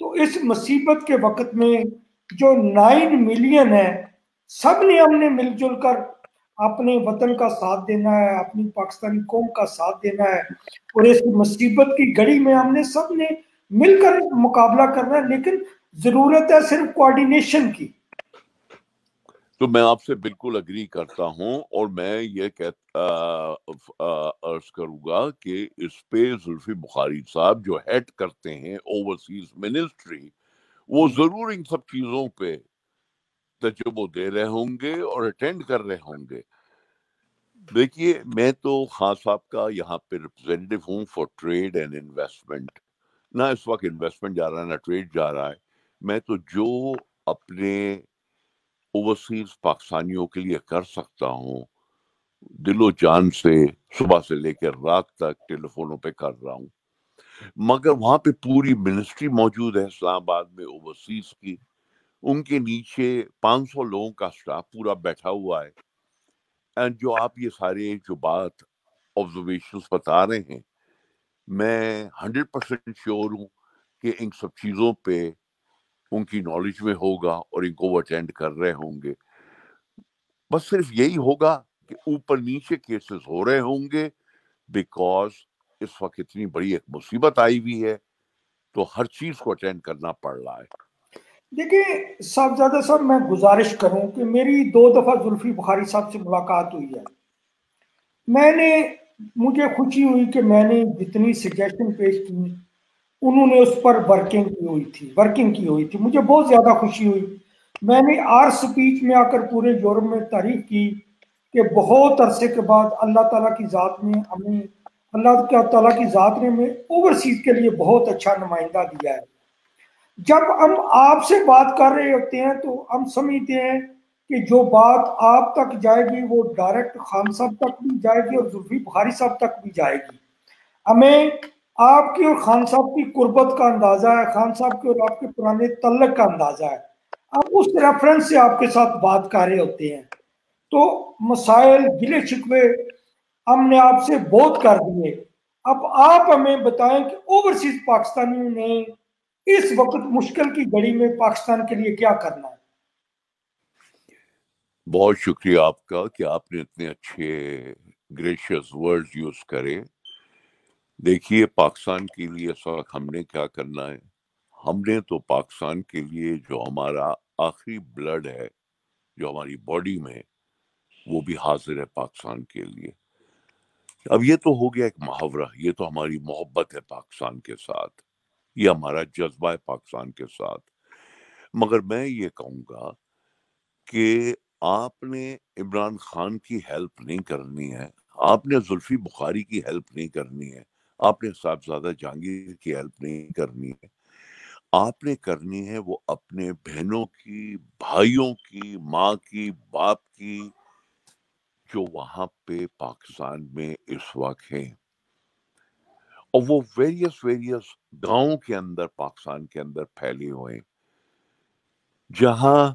تو اس مصیبت کے وقت میں جو 9 ملین ہے, سب نے ہم نے مل جل کر اپنے وطن کا ساتھ دینا ہے, اپنی پاکستانی قوم کا ساتھ دینا ہے, اور اس مصیبت کی گھڑی میں ہم نے سب نے مل کر مقابلہ کرنا ہے. لیکن ضرورت ہے صرف کوارڈینیشن کی.
تو میں آپ سے بالکل اگری کرتا ہوں, اور میں یہ عرض کروں گا کہ اس پہ زلفی بخاری صاحب جو ہیڈ کرتے ہیں اوورسیز منسٹری, وہ ضرور ان سب چیزوں پہ تجربہ دے رہے ہوں گے اور اٹینڈ کر رہے ہوں گے. دیکھیے, میں تو خان صاحب کا یہاں پہ ریپرزینٹیو ہوں فار ٹریڈ اینڈ انویسٹمنٹ. نہ اس وقت انویسٹمنٹ جا رہا ہے, نہ ٹریڈ جا رہا ہے. میں تو جو اپنے اوورسیز پاکستانیوں کے لیے کر سکتا ہوں, دل و جان سے صبح سے لے کر رات تک ٹیلی فونوں پہ کر رہا ہوں. مگر وہاں پہ پوری منسٹری موجود ہے اسلام آباد میں اوورسیز کی, ان کے نیچے 500 لوگوں کا سٹاف پورا بیٹھا ہوا ہے. اینڈ جو آپ یہ سارے جو بات آبزرویشنز بتا رہے ہیں, میں 100% شیور ہوں کہ ان سب چیزوں پہ ان کی نالج میں ہوگا اور ان کو وہ اٹینڈ کر رہے ہوں گے. بس صرف یہی ہوگا کہ اوپر نیچے کیسز ہو رہے ہوں گے, بیکاز اس وقت اتنی بڑی ایک مصیبت آئی ہوئی ہے, تو ہر چیز کو اٹینڈ کرنا پڑ رہا ہے.
دیکھیں صاحبزادہ صاحب, میں گزارش کروں کہ میری 2 دفعہ زلفی بخاری صاحب سے ملاقات ہوئی ہے. مجھے خوشی ہوئی کہ میں نے جتنی سجیشن پیش کی انہوں نے اس پر ورکنگ کی ہوئی تھی. مجھے بہت زیادہ خوشی ہوئی. میں نے سپیچ میں آ کر پورے یورپ میں تعریف کی کہ بہت عرصے کے بعد اللہ تعالیٰ کی ذات نے ہمیں اوورسیز کے لیے بہت اچھا نمائندہ دیا ہے. جب ہم آپ سے بات کر رہے ہوتے ہیں تو ہم سمجھتے ہیں کہ جو بات آپ تک جائے گی وہ ڈائریکٹ خان صاحب تک بھی جائے گی اور زلفی بخاری صاحب تک بھی جائے گی. ہمیں آپ کی اور خان صاحب کی قربت کا اندازہ ہے, خان صاحب کے اور آپ کے پرانے تعلق کا اندازہ ہے. ہم اس ریفرنس سے آپ کے ساتھ بات کر رہے ہوتے ہیں, تو مسائل گلے شکوے ہم نے آپ سے بہت کر دیے. اب آپ ہمیں بتائیں کہ اوورسیز پاکستانیوں نے اس وقت مشکل کی گھڑی میں پاکستان کے لیے کیا کرنا ہے.
بہت شکریہ آپ کا کہ آپ نے اتنے اچھے گریشیس ورڈز یوز کرے. دیکھیے, پاکستان کے لیے اس وقت ہم نے کیا کرنا ہے. ہم نے تو پاکستان کے لیے جو ہمارا آخری بلڈ ہے جو ہماری باڈی میں, وہ بھی حاضر ہے پاکستان کے لیے. اب یہ تو ہو گیا ایک محاورہ, یہ تو ہماری محبت ہے پاکستان کے ساتھ, یہ ہمارا جذبہ ہے پاکستان کے ساتھ. مگر میں یہ کہوں گا کہ آپ نے عمران خان کی ہیلپ نہیں کرنی ہے, آپ نے زلفی بخاری کی ہیلپ نہیں کرنی ہے, آپ نے صاحبزادہ جہانگیر کی ہیلپ نہیں کرنی ہے. آپ نے کرنی ہے وہ اپنے بہنوں کی, بھائیوں کی, ماں کی, باپ کی, جو وہاں پہ پاکستان میں اس وقت ہیں, اور وہ ویریس گاؤں کے اندر پاکستان کے اندر پھیلے ہوئے ہیں, جہاں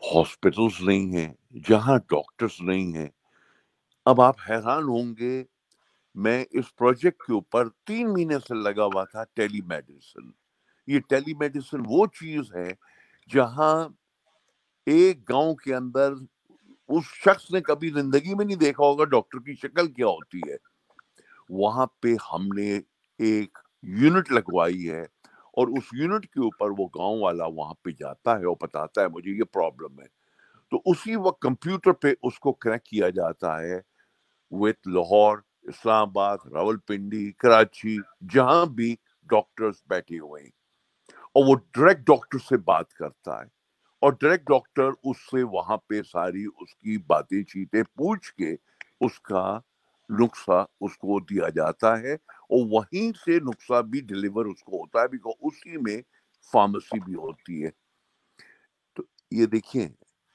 ہاسپٹلز نہیں ہیں, جہاں ڈاکٹرز نہیں ہیں. اب آپ حیران ہوں گے, میں اس پروجیکٹ کے اوپر 3 مہینے سے لگا ہوا تھا, ٹیلی میڈیسن. یہ ٹیلی میڈیسن وہ چیز ہے جہاں ایک گاؤں کے اندر اس شخص نے کبھی زندگی میں نہیں دیکھا ہوگا ڈاکٹر کی شکل کیا ہوتی ہے. وہاں پہ ہم نے ایک یونٹ لگوائی ہے, اور اس یونٹ کے اوپر وہ گاؤں والا وہاں پہ جاتا ہے اور بتاتا ہے مجھے یہ پرابلم ہے, تو اسی وقت کمپیوٹر پہ اس کو کریکٹ کیا جاتا ہے وتھ لاہور, اسلام آباد, راولپنڈی, کراچی, جہاں بھی ڈاکٹرز بیٹھے ہوئے ہیں, اور وہ ڈائریکٹ ڈاکٹر سے بات کرتا ہے, اور ڈائریکٹ ڈاکٹر اس سے وہاں پہ ساری اس کی باتیں چیتیں پوچھ کے اس کا نسخہ اس کو دیا جاتا ہے, اور وہیں سے نسخہ بھی ڈیلیور اس کو ہوتا ہے, بیکاز اسی میں فارمیسی بھی ہوتی ہے. تو یہ دیکھیں,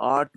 $8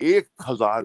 $1000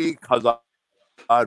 $1000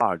$8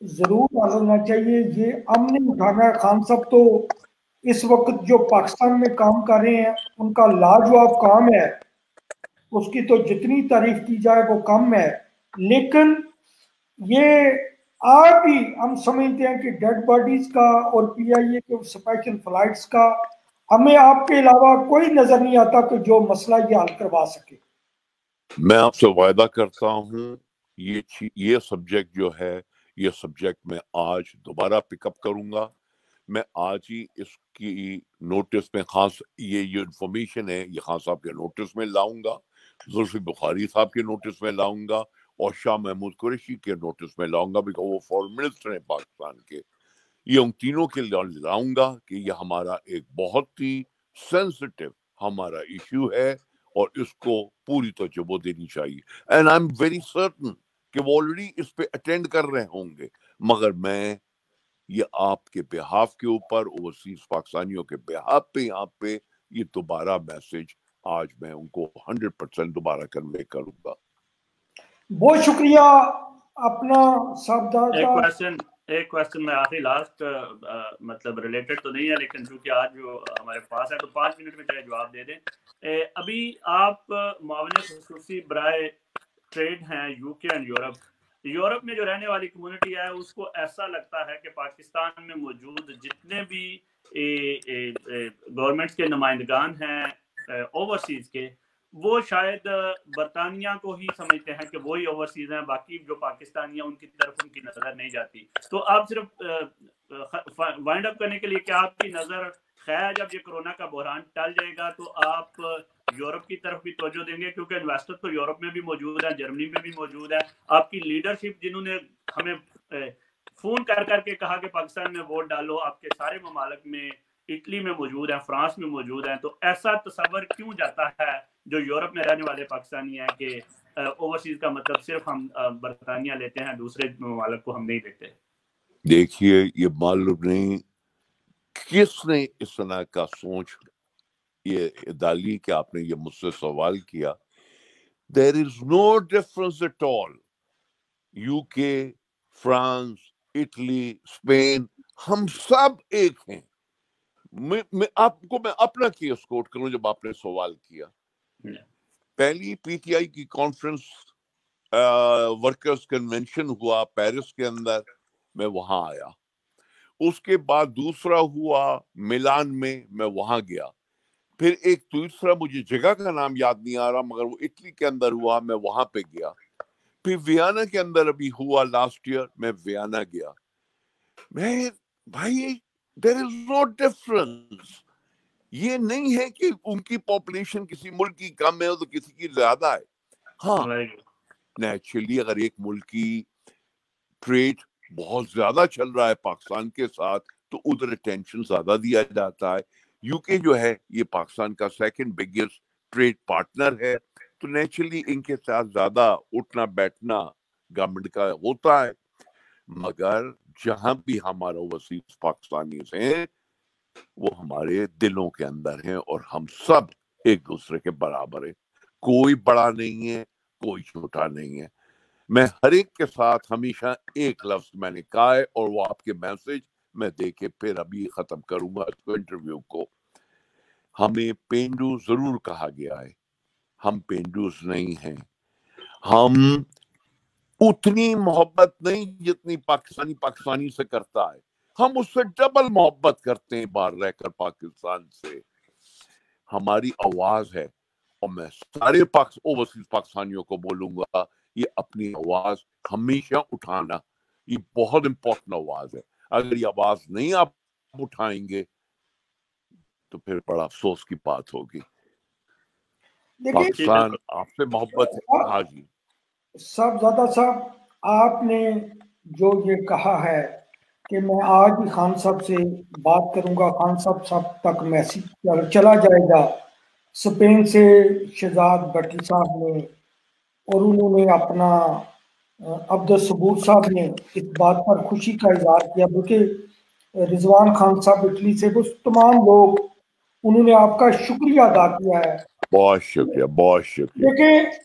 ضرور حل ہونا چاہیے. یہ ہم نے اٹھانا ہے. خان صاحب تو اس وقت جو پاکستان میں کام کر رہے ہیں ان کا لاجواب کام ہے, اس کی تو جتنی تعریف کی جائے وہ کم ہے. لیکن یہ آپ بھی ہم سمجھتے ہیں کہ ڈیڈ باڈیز کا اور پی آئی اے کے اسپیشل فلائٹس کا ہمیں آپ کے علاوہ کوئی نظر نہیں آتا کہ جو مسئلہ یہ حل کروا سکے.
میں آپ سے وعدہ کرتا ہوں یہ سبجیکٹ جو ہے یہ سبجیکٹ میں آج دوبارہ پک اپ کروں گا. میں آج ہی اس کی نوٹس میں خاص یہ جو انفارمیشن ہے یہ خان صاحب کے نوٹس میں لاؤں گا, ذوالفقار بخاری صاحب کے نوٹس میں لاؤں گا اور شاہ محمود قریشی کے نوٹس میں لاؤں گا, بیکاز وہ فورن منسٹر ہیں پاکستان کے. یہ ان تینوں کے لاؤں گا کہ یہ ہمارا ایک بہت ہی سینسٹیو ہمارا ایشو ہے اور اس کو پوری توجہ دینی چاہیے. And I am very certain کہ وہ آلریڈی اس پہ اٹینڈ کر رہے ہوں گے, مگر میں یہ آپ کے بہاف کے اوپر اوورسیز پاکستانیوں کے بہاف پہ یہاں پہ یہ دوبارہ میسج آج میں ان کو 100% دوبارہ کنوے کروں گا.
بہت شکریہ. اپنا
ایک کوشچن میں آخری لاسٹ مطلب ریلیٹڈ تو نہیں ہے لیکن چونکہ آج جو ہمارے پاس ہے تو 5 منٹ میں چاہے جواب دے دیں. ابھی آپ معاون خصوصی برائے ٹریڈ ہیں یو کے اینڈ یورپ میں جو رہنے والی کمیونٹی ہے اس کو ایسا لگتا ہے کہ پاکستان میں موجود جتنے بھی گورنمنٹس کے نمائندگان ہیں اوورسیز کے, وہ شاید برطانیہ کو ہی سمجھتے ہیں کہ وہی اوورسیز ہیں, باقی جو پاکستانی ہیں ان کی طرف ان کی نظر نہیں جاتی. تو آپ صرف وائنڈ اپ کرنے کے لیے کیا آپ کی نظر خیر جب یہ کرونا کا بحران ٹل جائے گا تو آپ یورپ کی طرف بھی توجہ دیں گے, کیونکہ انویسٹر تو یورپ میں بھی موجود ہیں, جرمنی میں بھی موجود ہے. آپ کی لیڈرشپ جنہوں نے ہمیں فون کر کے کہا کہ پاکستان میں ووٹ ڈالو, آپ کے سارے ممالک میں, اٹلی میں موجود ہیں, فرانس میں موجود ہیں. تو ایسا تصور کیوں جاتا ہے جو یورپ میں رہنے والے پاکستانی ہیں کہ اوورسیز کا مطلب صرف ہم برطانیہ لیتے ہیں, دوسرے ممالک کو ہم نہیں لیتے؟
دیکھیے یہ معلوم نہیں کس نے اس طرح کا سوچ یہ ڈالی کہ آپ نے یہ مجھ سے سوال کیا. There is no difference at all. UK, France, Italy, Spain, ہم سب ایک ہیں. میں اپنا کیس کوٹ کروں. جب آپ نے سوال کیا پہلی پی ٹی آئی کی کانفرنس ورکرز کنونشن ہوا پیرس کے اندر, میں وہاں آیا. اس کے بعد دوسرا ہوا ملان میں وہاں گیا. پھر ایک تیسرا مجھے جگہ کا نام یاد نہیں آ رہا مگر وہ اٹلی کے اندر ہوا, میں وہاں پہ گیا. پھر ویانا کے اندر ابھی ہوا لاسٹ ایئر, میں ویانا گیا. میں بھائی there is no difference. یہ نہیں ہے کہ ان کی پاپولیشن کسی ملک کی کم ہے تو کسی کی زیادہ ہے. ہاں نیچرلی اگر ایک ملک کی ٹریڈ بہت زیادہ چل رہا ہے پاکستان کے ساتھ تو ادھر اٹینشن زیادہ دیا جاتا ہے. یو کے جو ہے یہ پاکستان کا سیکنڈ بگیسٹ ٹریڈ پارٹنر ہے, تو نیچرلی ان کے ساتھ زیادہ اٹھنا بیٹھنا گورنمنٹ کا ہوتا ہے. مگر جہاں بھی ہمارا اوورسیز پاکستانی ہیں وہ ہمارے دلوں کے اندر ہیں اور ہم سب ایک دوسرے کے برابر ہیں. کوئی بڑا نہیں ہے, کوئی چھوٹا نہیں ہے. میں ہر ایک کے ساتھ ہمیشہ ایک لفظ میں نے کہا ہے اور وہ آپ کے میسج میں دے کے پھر ابھی ختم کروں گا اس کو انٹرویو کو. ہمیں پینڈو ضرور کہا گیا ہے, ہم پینڈوز نہیں ہیں. ہم اتنی محبت نہیں جتنی پاکستانی سے کرتا ہے, ہم اس سے ڈبل محبت کرتے ہیں باہر رہ کر پاکستان سے. ہماری آواز ہے اور میں سارے اوورسیز پاکستانیوں کو بولوں گا یہ اپنی آواز ہمیشہ اٹھانا, یہ بہت امپورٹنٹ آواز ہے. اگر یہ آواز نہیں آپ اٹھائیں گے تو پھر بڑا افسوس کی بات ہوگی. پاکستان آپ سے محبت ہے. ہاں جی
صاحبزادہ صاحب, آپ نے جو یہ کہا ہے کہ میں آج ہی خان صاحب سے بات کروں گا, خان صاحب تک میسیج چلا جائے گا. اسپین سے شہزاد بٹی صاحب نے اور انہوں نے اپنا عبدالصبور صاحب نے اس بات پر خوشی کا اظہار کیا, بلکہ رضوان خان صاحب اٹلی سے, وہ تمام لوگ انہوں نے آپ کا شکریہ ادا کیا ہے.
بہت شکریہ, بہت شکریہ.
دیکھیں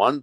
1,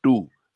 2,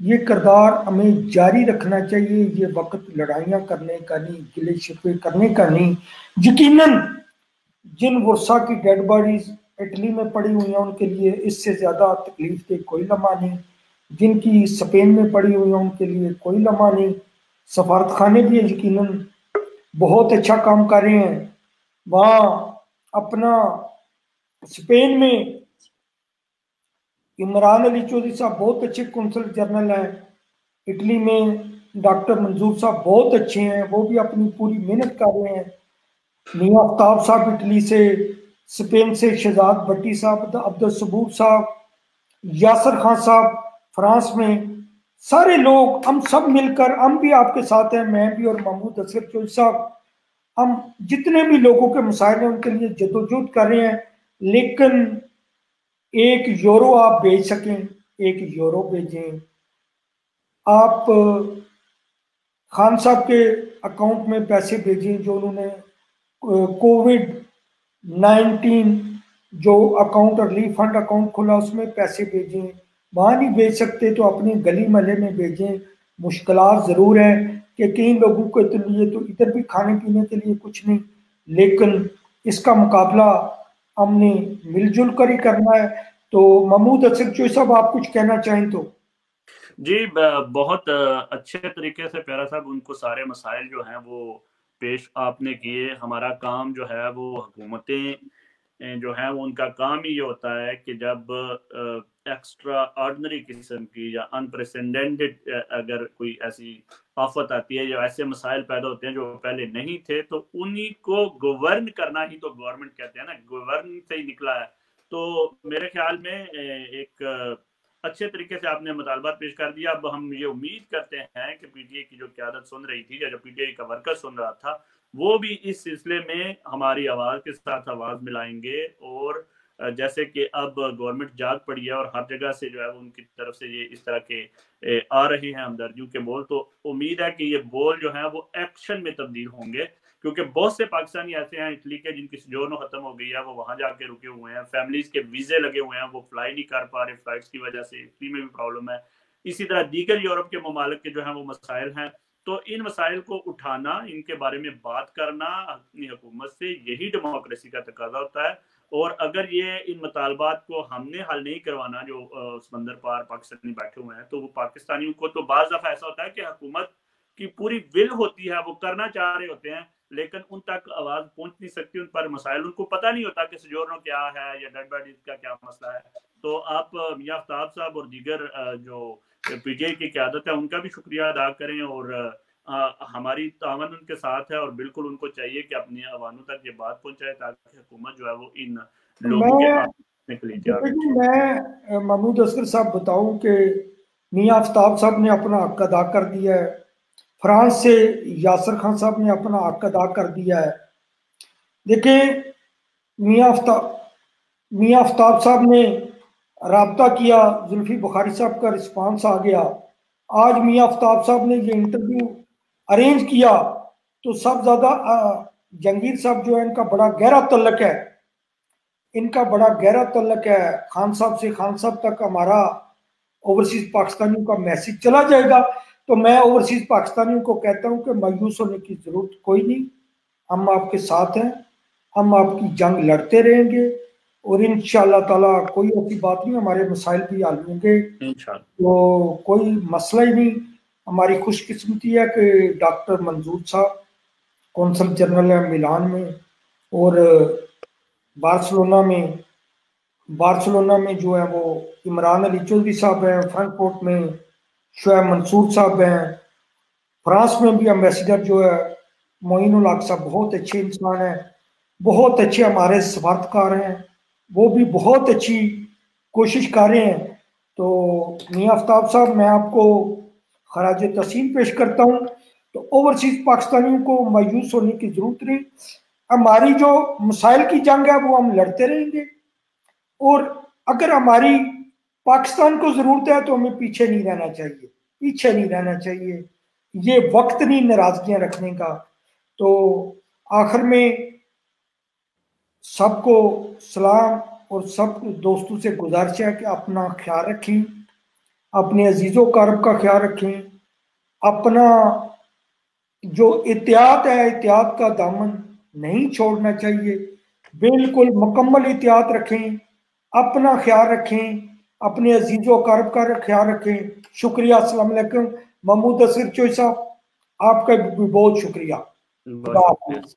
یہ کردار ہمیں جاری رکھنا چاہیے. یہ وقت لڑائیاں کرنے کا نہیں، گلے شکوے کرنے کا نہیں. یقیناً جن ورثہ کی ڈیڈ باڈیز اٹلی میں پڑی ہوئی ہیں ان کے لیے اس سے زیادہ تکلیف دہ کوئی لمحہ نہیں. جن کی اسپین میں پڑی ہوئی ہیں ان کے لیے کوئی لمحہ نہیں. سفارت خانے بھی یقیناً بہت اچھا کام کر رہے ہیں. وہاں اپنا اسپین میں عمران علی چودھری صاحب بہت اچھے کونسل جنرل ہیں. اٹلی میں ڈاکٹر منظور صاحب بہت اچھے ہیں، وہ بھی اپنی پوری محنت کر رہے ہیں. میاں آفتاب صاحب اٹلی سے، اسپین سے شہزاد بھٹی صاحب، عبدالصبور صاحب، یاسر خان صاحب فرانس میں، سارے لوگ ہم سب مل کر، ہم بھی آپ کے ساتھ ہیں، میں بھی اور محمود اصغر چودھری صاحب، ہم جتنے بھی لوگوں کے مسائل ہیں ان کے لیے جدوجہد کر رہے ہیں. لیکن 1 یورو آپ بھیج سکیں، 1 یورو بھیجیں. آپ خان صاحب کے اکاؤنٹ میں پیسے بھیجیں جو انہوں نے کووڈ-19 جو اکاؤنٹ ریلیف فنڈ اکاؤنٹ کھولا اس میں پیسے بھیجیں. وہاں نہیں بھیج سکتے تو اپنے گلی محلے میں بھیجیں. مشکلات ضرور ہیں کہ کئی لوگوں کے لیے تو ادھر بھی کھانے پینے کے لیے کچھ نہیں، لیکن اس کا مقابلہ ہم نے مل جل کر ہی کرنا ہے. تو محمود اصغر چودھری صاحب آپ کچھ کہنا چاہیں تو.
جی بہت اچھے طریقے سے پیارا صاحب ان کو سارے مسائل جو ہیں وہ پیش آپ نے کیے. ہمارا کام جو ہے وہ حکومتیں جو ہیں وہ ان کا کام ہی یہ ہوتا ہے کہ جب ایکسٹرا آرڈنری قسم کی یا انپریسیڈنٹڈ اگر کوئی ایسی آفت آتی ہے یا ایسے مسائل پیدا ہوتے ہیں جو پہلے نہیں تھے تو انہی کو گورن کرنا ہی تو گورنمنٹ کہتے ہیں نا، گورن سے ہی نکلا ہے. تو میرے خیال میں ایک اچھے طریقے سے آپ نے مطالبات پیش کر دیا. اب ہم یہ امید کرتے ہیں کہ پی ٹی اے کی جو قیادت سن رہی تھی یا جو پی ٹی اے کا ورکر سن رہا تھا وہ بھی اس سلسلے میں ہماری آواز کے ساتھ آواز ملائیں گے. اور جیسے کہ اب گورنمنٹ جاگ پڑی ہے اور ہر جگہ سے جو ہے ان کی طرف سے یہ اس طرح کے آ رہے ہیں ہمدردیوں کے بول، تو امید ہے کہ یہ بول جو ہیں وہ ایکشن میں تبدیل ہوں گے. کیونکہ بہت سے پاکستانی ایسے ہیں اٹلی کے جن کی سجورنو ختم ہو گئی ہے، وہ وہاں جا کے رکے ہوئے ہیں، فیملیز کے ویزے لگے ہوئے ہیں، وہ فلائی نہیں کر پا رہے فلائٹس کی وجہ سے، اٹلی میں بھی پرابلم ہے. اسی طرح دیگر یورپ کے ممالک کے جو ہیں وہ مسائل ہیں. تو ان مسائل کو اٹھانا، ان کے بارے میں بات کرنا اپنی حکومت سے، یہی ڈیموکریسی کا تقاضا ہوتا ہے. اور اگر یہ ان مطالبات کو ہم نے حل نہیں کروانا جو سمندر پار پاکستانی بیٹھے ہوئے ہیں، تو وہ پاکستانیوں کو تو بعض دفعہ ایسا ہوتا ہے کہ حکومت کی پوری ول ہوتی ہے، وہ کرنا چاہ رہے ہوتے ہیں لیکن ان تک آواز پہنچ نہیں سکتی، ان پر مسائل ان کو پتہ نہیں ہوتا کہ سجورنو کیا ہے یا ڈیڈ باڈیز کا کیا مسئلہ ہے. تو آپ میاں آفتاب صاحب اور دیگر جو پی ٹی آئی کی قیادت ہے ان کا بھی شکریہ ادا کریں، اور ہماری تعاون ان کے ساتھ ہے، اور بالکل ان کو چاہیے کہ اپنی عواموں تک یہ بات پہنچائے تاکہ حکومت جو ہے وہ ان لوگوں کے آنے کے لیے تیار ہے.
میں محمود اصغر صاحب بتاؤں کہ میاں آفتاب صاحب نے اپنا حق ادا کر دیا ہے. فرانس سے یاسر خان صاحب نے اپنا حق ادا کر دیا ہے. دیکھیں میاں آفتاب صاحب نے رابطہ کیا، زلفی بخاری صاحب کا رسپانس آ گیا. آج میاں آفتاب صاحب نے یہ انٹرویو ارینج کیا تو سب زیادہ جہانگیر صاحب جو ہے ان کا بڑا گہرا تعلق ہے، ان کا بڑا گہرا تعلق ہے خان صاحب سے. خان صاحب تک ہمارا اوورسیز پاکستانیوں کا میسج چلا جائے گا. تو میں اوورسیز پاکستانیوں کو کہتا ہوں کہ مایوس ہونے کی ضرورت کوئی نہیں، ہم آپ کے ساتھ ہیں، ہم آپ کی جنگ لڑتے رہیں گے، اور انشاءاللہ تعالیٰ کوئی ایسی بات نہیں، ہمارے مسائل بھی حل ہوں گے. تو کوئی مسئلہ ہی نہیں. ہماری خوش قسمتی ہے کہ ڈاکٹر منظور صاحب کونسل جنرل ہے میلان میں، اور بارسلونا میں جو ہے وہ عمران علی چودھری صاحب ہیں، فرینکفورٹ میں شعیب منصور صاحب ہیں، فرانس میں بھی ایمبیسیڈر جو ہے معین الحق صاحب بہت اچھے انسان ہیں، بہت اچھے ہمارے سفارتکار ہیں، وہ بھی بہت اچھی کوشش کر رہے ہیں. تو میاں آفتاب صاحب میں آپ کو خراج تحسین پیش کرتا ہوں. تو اوورسیز پاکستانیوں کو مایوس ہونے کی ضرورت نہیں، ہماری جو مسائل کی جنگ ہے وہ ہم لڑتے رہیں گے، اور اگر ہماری پاکستان کو ضرورت ہے تو ہمیں پیچھے نہیں رہنا چاہیے. یہ وقت نہیں ناراضگیاں رکھنے کا. تو آخر میں سب کو سلام، اور سب دوستوں سے گزارش ہے کہ اپنا خیال رکھیں. اپنے عزیز و اقارب کا خیال رکھیں، اپنا جو احتیاط ہے احتیاط کا دامن نہیں چھوڑنا چاہیے، بالکل مکمل احتیاط رکھیں، اپنا خیال رکھیں، اپنے عزیز و اقارب کا خیال رکھیں۔ شکریہ، السلام علیکم۔ محمود اصغر چوئی صاحب، آپ کا بھی بہت شکریہ۔
بہت شکریہ، خدا حافظ۔